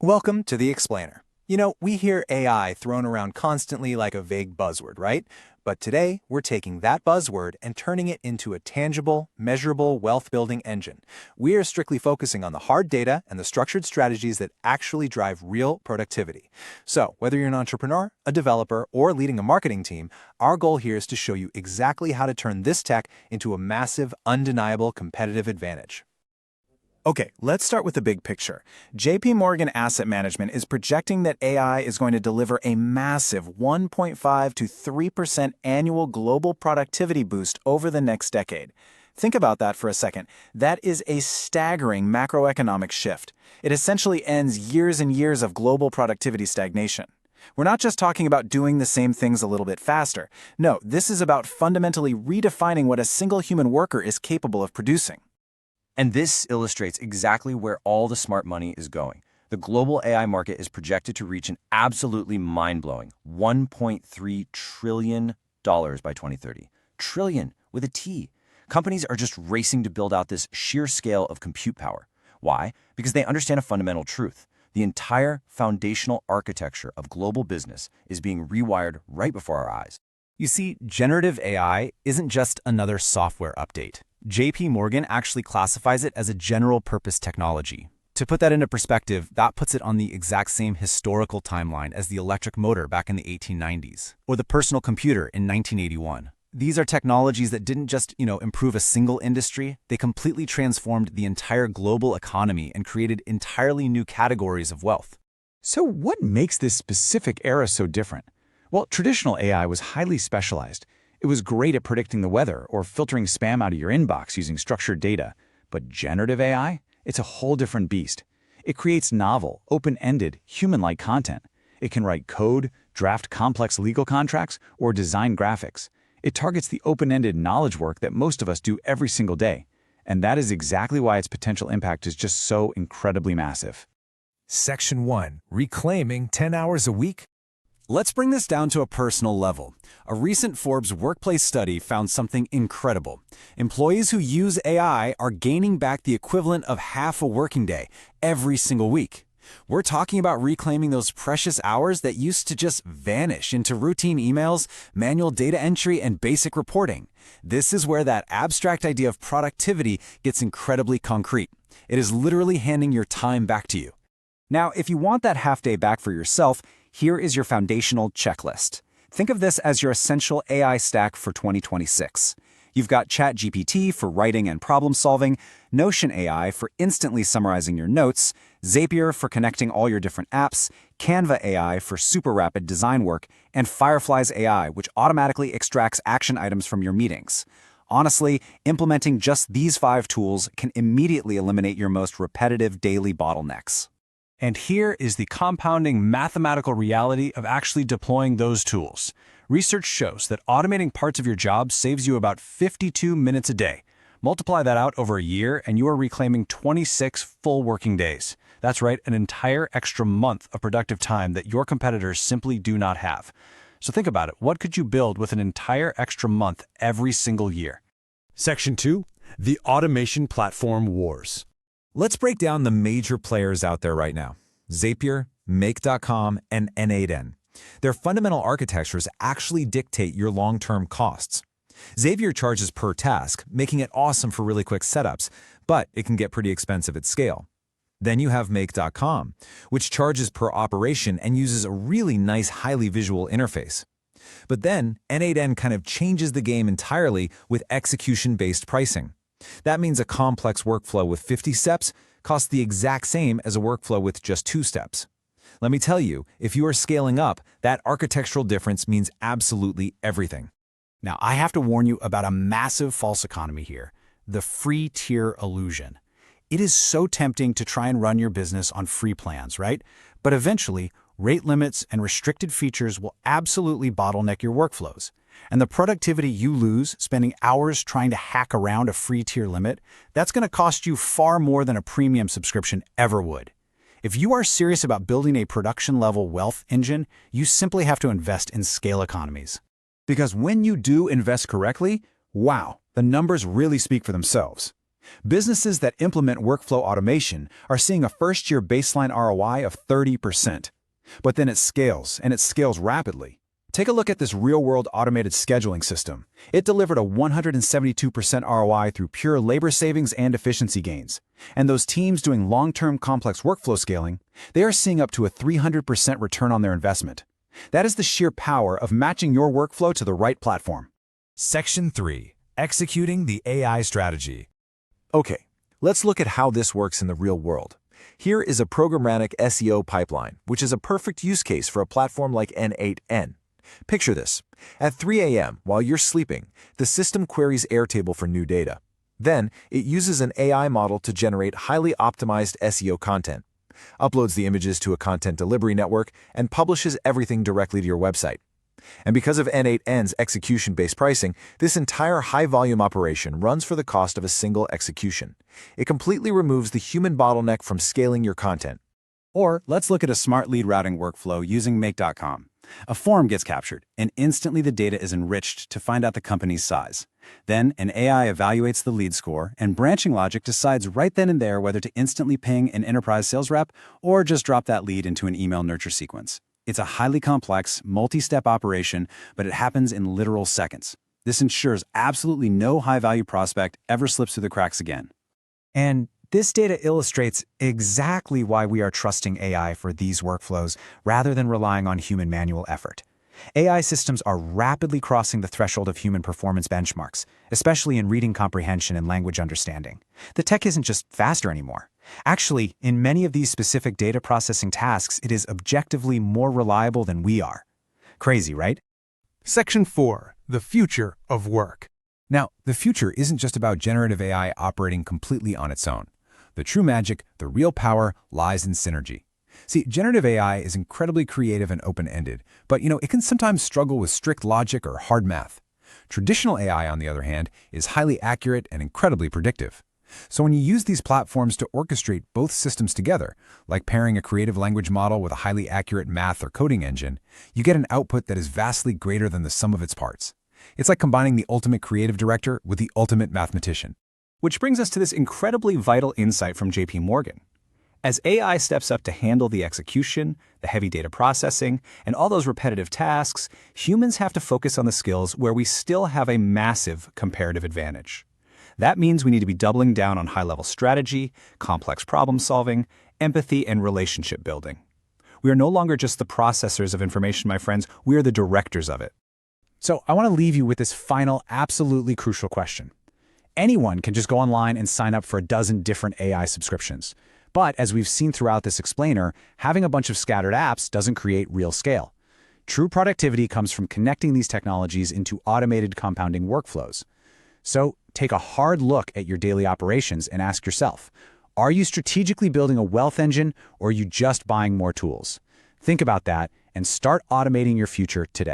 Welcome to The Explainer. We hear AI thrown around constantly like a vague buzzword, right? But today, we're taking that buzzword and turning it into a tangible, measurable wealth-building engine. We are strictly focusing on the hard data and the structured strategies that actually drive real productivity. So, whether you're an entrepreneur, a developer, or leading a marketing team, our goal here is to show you exactly how to turn this tech into a massive, undeniable competitive advantage. Okay, let's start with the big picture. JP Morgan Asset Management is projecting that AI is going to deliver a massive 1.5 to 3% annual global productivity boost over the next decade. Think about that for a second. That is a staggering macroeconomic shift. It essentially ends years and years of global productivity stagnation. We're not just talking about doing the same things a little bit faster. No, this is about fundamentally redefining what a single human worker is capable of producing. And this illustrates exactly where all the smart money is going. The global AI market is projected to reach an absolutely mind-blowing $1.3 trillion by 2030. Trillion with a T. Companies are just racing to build out this sheer scale of compute power. Why? Because they understand a fundamental truth. The entire foundational architecture of global business is being rewired right before our eyes. You see, generative AI isn't just another software update. JP Morgan actually classifies it as a general-purpose technology. To put that into perspective, that puts it on the exact same historical timeline as the electric motor back in the 1890s, or the personal computer in 1981. These are technologies that didn't just, improve a single industry, they completely transformed the entire global economy and created entirely new categories of wealth. So what makes this specific era so different? Well, traditional AI was highly specialized. It was great at predicting the weather or filtering spam out of your inbox using structured data. But generative AI? It's a whole different beast. It creates novel, open-ended, human-like content. It can write code, draft complex legal contracts, or design graphics. It targets the open-ended knowledge work that most of us do every single day. And that is exactly why its potential impact is just so incredibly massive. Section 1. Reclaiming 10 hours a week? Let's bring this down to a personal level. A recent Forbes workplace study found something incredible. Employees who use AI are gaining back the equivalent of half a working day every single week. We're talking about reclaiming those precious hours that used to just vanish into routine emails, manual data entry, and basic reporting. This is where that abstract idea of productivity gets incredibly concrete. It is literally handing your time back to you. Now, if you want that half day back for yourself, here is your foundational checklist. Think of this as your essential AI stack for 2026. You've got ChatGPT for writing and problem solving, Notion AI for instantly summarizing your notes, Zapier for connecting all your different apps, Canva AI for super rapid design work, and Firefly's AI, which automatically extracts action items from your meetings. Honestly, implementing just these 5 tools can immediately eliminate your most repetitive daily bottlenecks. And here is the compounding mathematical reality of actually deploying those tools. Research shows that automating parts of your job saves you about 52 minutes a day. Multiply that out over a year, and you are reclaiming 26 full working days. That's right, an entire extra month of productive time that your competitors simply do not have. So think about it. What could you build with an entire extra month every single year? Section 2. The Automation Platform Wars. Let's break down the major players out there right now: Zapier, Make.com, and N8N. Their fundamental architectures actually dictate your long-term costs. Zapier charges per task, making it awesome for really quick setups, but it can get pretty expensive at scale. Then you have Make.com, which charges per operation and uses a really nice, highly visual interface. But then N8N kind of changes the game entirely with execution-based pricing. That means a complex workflow with 50 steps costs the exact same as a workflow with just 2 steps. Let me tell you, if you are scaling up, that architectural difference means absolutely everything. Now, I have to warn you about a massive false economy here, the free tier illusion. It is so tempting to try and run your business on free plans, right? But eventually, rate limits and restricted features will absolutely bottleneck your workflows. And the productivity you lose spending hours trying to hack around a free tier limit, that's going to cost you far more than a premium subscription ever would. If you are serious about building a production-level wealth engine, you simply have to invest in scale economies. Because when you do invest correctly, wow, the numbers really speak for themselves. Businesses that implement workflow automation are seeing a first-year baseline ROI of 30%. But then it scales, and it scales rapidly. Take a look at this real-world automated scheduling system. It delivered a 172% ROI through pure labor savings and efficiency gains. And those teams doing long-term complex workflow scaling, they are seeing up to a 300% return on their investment. That is the sheer power of matching your workflow to the right platform. Section 3. Executing the AI strategy. Okay, let's look at how this works in the real world. Here is a programmatic SEO pipeline, which is a perfect use case for a platform like N8N. Picture this. At 3 a.m., while you're sleeping, the system queries Airtable for new data. Then, it uses an AI model to generate highly optimized SEO content, uploads the images to a content delivery network, and publishes everything directly to your website. And because of N8N's execution-based pricing, this entire high-volume operation runs for the cost of a single execution. It completely removes the human bottleneck from scaling your content. Or let's look at a smart lead routing workflow using make.com. A form gets captured, and instantly the data is enriched to find out the company's size. Then, an AI evaluates the lead score, and branching logic decides right then and there whether to instantly ping an enterprise sales rep or just drop that lead into an email nurture sequence. It's a highly complex, multi-step operation, but it happens in literal seconds. This ensures absolutely no high-value prospect ever slips through the cracks again. And this data illustrates exactly why we are trusting AI for these workflows rather than relying on human manual effort. AI systems are rapidly crossing the threshold of human performance benchmarks, especially in reading comprehension and language understanding. The tech isn't just faster anymore. Actually, in many of these specific data processing tasks, it is objectively more reliable than we are. Crazy, right? Section 4. The future of work. Now, the future isn't just about generative AI operating completely on its own. The true magic, the real power, lies in synergy. See, generative AI is incredibly creative and open-ended, but it can sometimes struggle with strict logic or hard math. Traditional AI, on the other hand, is highly accurate and incredibly predictive. So when you use these platforms to orchestrate both systems together, like pairing a creative language model with a highly accurate math or coding engine, you get an output that is vastly greater than the sum of its parts. It's like combining the ultimate creative director with the ultimate mathematician. Which brings us to this incredibly vital insight from JP Morgan. As AI steps up to handle the execution, the heavy data processing, and all those repetitive tasks, humans have to focus on the skills where we still have a massive comparative advantage. That means we need to be doubling down on high-level strategy, complex problem-solving, empathy, and relationship building. We are no longer just the processors of information, my friends. We are the directors of it. So I want to leave you with this final, absolutely crucial question. Anyone can just go online and sign up for a dozen different AI subscriptions. But as we've seen throughout this explainer, having a bunch of scattered apps doesn't create real scale. True productivity comes from connecting these technologies into automated compounding workflows. So take a hard look at your daily operations and ask yourself, are you strategically building a wealth engine or are you just buying more tools? Think about that and start automating your future today.